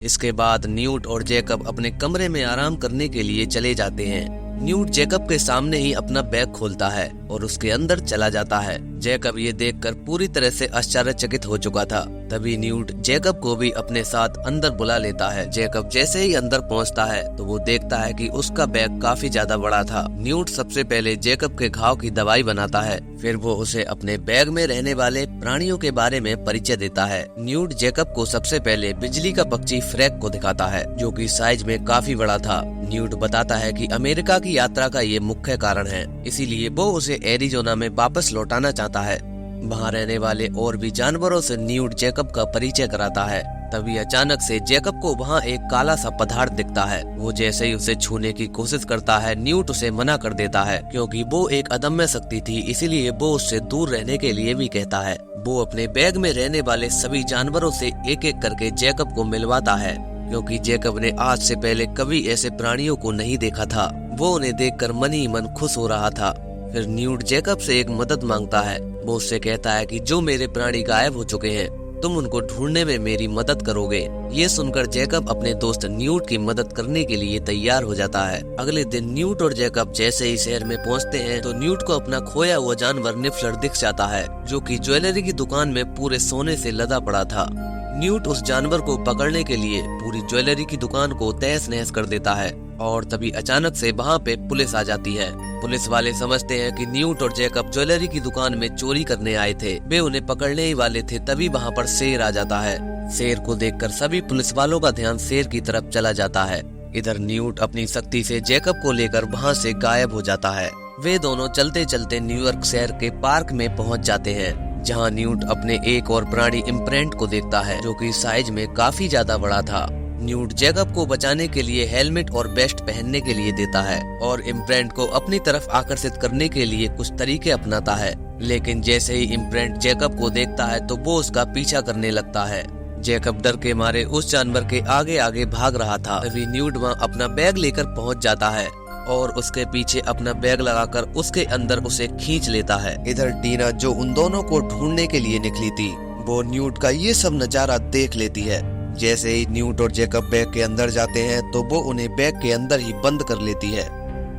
इसके बाद न्यूट और जैकब अपने कमरे में आराम करने के लिए चले जाते हैं। न्यूट जैकब के सामने ही अपना बैग खोलता है और उसके अंदर चला जाता है। जैकब ये देखकर पूरी तरह से आश्चर्यचकित हो चुका था। तभी न्यूट जैकब को भी अपने साथ अंदर बुला लेता है। जैकब जैसे ही अंदर पहुंचता है तो वो देखता है कि उसका बैग काफी ज्यादा बड़ा था। न्यूट सबसे पहले जैकब के घाव की दवाई बनाता है, फिर वो उसे अपने बैग में रहने वाले प्राणियों के बारे में परिचय देता है। न्यूट जैकब को सबसे पहले बिजली का पक्षी फ्रैग को दिखाता है, जो कि साइज में काफी बड़ा था। न्यूट बताता है कि अमेरिका की यात्रा का ये मुख्य कारण है, इसीलिए वो उसे एरिजोना में वापस लौटाना चाहता है। वहाँ रहने वाले और भी जानवरों से न्यूट जैकब का परिचय कराता है। तभी अचानक से जैकब को वहाँ एक काला सा पदार्थ दिखता है। वो जैसे ही उसे छूने की कोशिश करता है, न्यूट उसे मना कर देता है, क्योंकि वो एक अदम्य शक्ति थी, इसीलिए वो उससे दूर रहने के लिए भी कहता है। वो अपने बैग में रहने वाले सभी जानवरों से एक एक करके जैकब को मिलवाता है, क्योंकि जैकब ने आज से पहले कभी ऐसे प्राणियों को नहीं देखा था। वो उन्हें देखकर मन ही मन खुश हो रहा था। फिर न्यूट जैकब से एक मदद मांगता है। वो उससे कहता है कि जो मेरे प्राणी गायब हो चुके हैं, तुम उनको ढूंढने में मेरी मदद करोगे। ये सुनकर जैकब अपने दोस्त न्यूट की मदद करने के लिए तैयार हो जाता है। अगले दिन न्यूट और जैकब जैसे ही शहर में पहुंचते हैं तो न्यूट को अपना खोया हुआ जानवर निफलर दिख जाता है, जो कि ज्वेलरी की दुकान में पूरे सोने से लदा पड़ा था। न्यूट उस जानवर को पकड़ने के लिए पूरी ज्वेलरी की दुकान को तहस नहस कर देता है और तभी अचानक से वहाँ पे पुलिस आ जाती है। पुलिस वाले समझते हैं कि न्यूट और जैकब ज्वेलरी की दुकान में चोरी करने आए थे, वे उन्हें पकड़ने ही वाले थे। तभी वहाँ पर शेर आ जाता है। शेर को देखकर सभी पुलिस वालों का ध्यान शेर की तरफ चला जाता है। इधर न्यूट अपनी शक्ति से जैकब को लेकर वहाँ से गायब हो जाता है। वे दोनों चलते चलते न्यूयॉर्क शहर के पार्क में पहुँच जाते हैं, जहाँ न्यूट अपने एक और प्राणी इम्प्रेंट को देखता है, जो कि साइज में काफी ज्यादा बड़ा था। न्यूट जैकब को बचाने के लिए हेलमेट और वेस्ट पहनने के लिए देता है और इम्प्रेंट को अपनी तरफ आकर्षित करने के लिए कुछ तरीके अपनाता है। लेकिन जैसे ही इम्प्रेंट जैकब को देखता है तो वो उसका पीछा करने लगता है। जैकब डर के मारे उस जानवर के आगे आगे भाग रहा था। तभी न्यूट वहाँ अपना बैग लेकर पहुँच जाता है और उसके पीछे अपना बैग लगाकर उसके अंदर उसे खींच लेता है। इधर टीना, जो उन दोनों को ढूंढने के लिए निकली थी, वो न्यूट का ये सब नजारा देख लेती है। जैसे ही न्यूट और जैकब बैग के अंदर जाते हैं तो वो उन्हें बैग के अंदर ही बंद कर लेती है।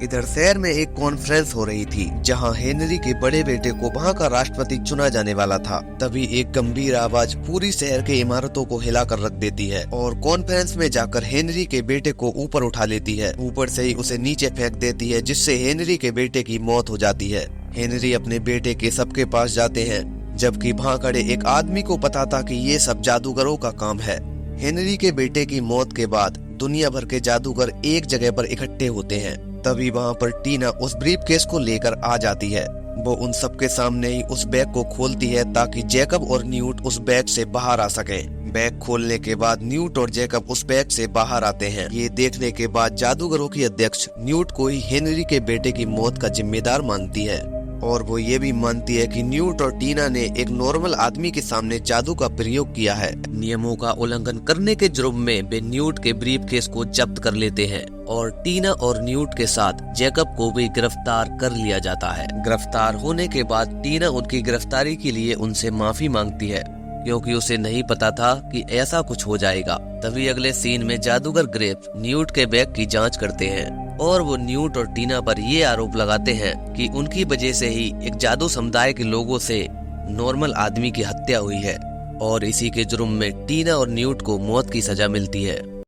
इधर शहर में एक कॉन्फ्रेंस हो रही थी, जहां हेनरी के बड़े बेटे को वहां का राष्ट्रपति चुना जाने वाला था। तभी एक गंभीर आवाज पूरी शहर के इमारतों को हिलाकर रख देती है और कॉन्फ्रेंस में जाकर हेनरी के बेटे को ऊपर उठा लेती है। ऊपर से ही उसे नीचे फेंक देती है, जिससे हेनरी के बेटे की मौत हो जाती है। हेनरी अपने बेटे के सबके पास जाते हैं, जबकि वहाँ खड़े एक आदमी को पता था कि ये सब जादूगरों का काम है। हेनरी के बेटे की मौत के बाद दुनिया भर के जादूगर एक जगह पर इकट्ठे होते हैं। तभी वहाँ पर टीना उस ब्रीफकेस को लेकर आ जाती है। वो उन सबके सामने ही उस बैग को खोलती है ताकि जैकब और न्यूट उस बैग से बाहर आ सके। बैग खोलने के बाद न्यूट और जैकब उस बैग से बाहर आते हैं। ये देखने के बाद जादूगरों की अध्यक्ष न्यूट को ही हेनरी के बेटे की मौत का जिम्मेदार मानती है और वो ये भी मानती है कि न्यूट और टीना ने एक नॉर्मल आदमी के सामने जादू का प्रयोग किया है। नियमों का उल्लंघन करने के जुर्म में वे न्यूट के ब्रीफकेस को जब्त कर लेते हैं और टीना और न्यूट के साथ जैकब को भी गिरफ्तार कर लिया जाता है। गिरफ्तार होने के बाद टीना उनकी गिरफ्तारी के लिए उनसे माफी मांगती है, क्योंकि उसे नहीं पता था कि ऐसा कुछ हो जाएगा। तभी अगले सीन में जादूगर ग्रेप न्यूट के बैग की जांच करते हैं और वो न्यूट और टीना पर ये आरोप लगाते हैं कि उनकी वजह से ही एक जादू समुदाय के लोगों से नॉर्मल आदमी की हत्या हुई है और इसी के जुर्म में टीना और न्यूट को मौत की सजा मिलती है।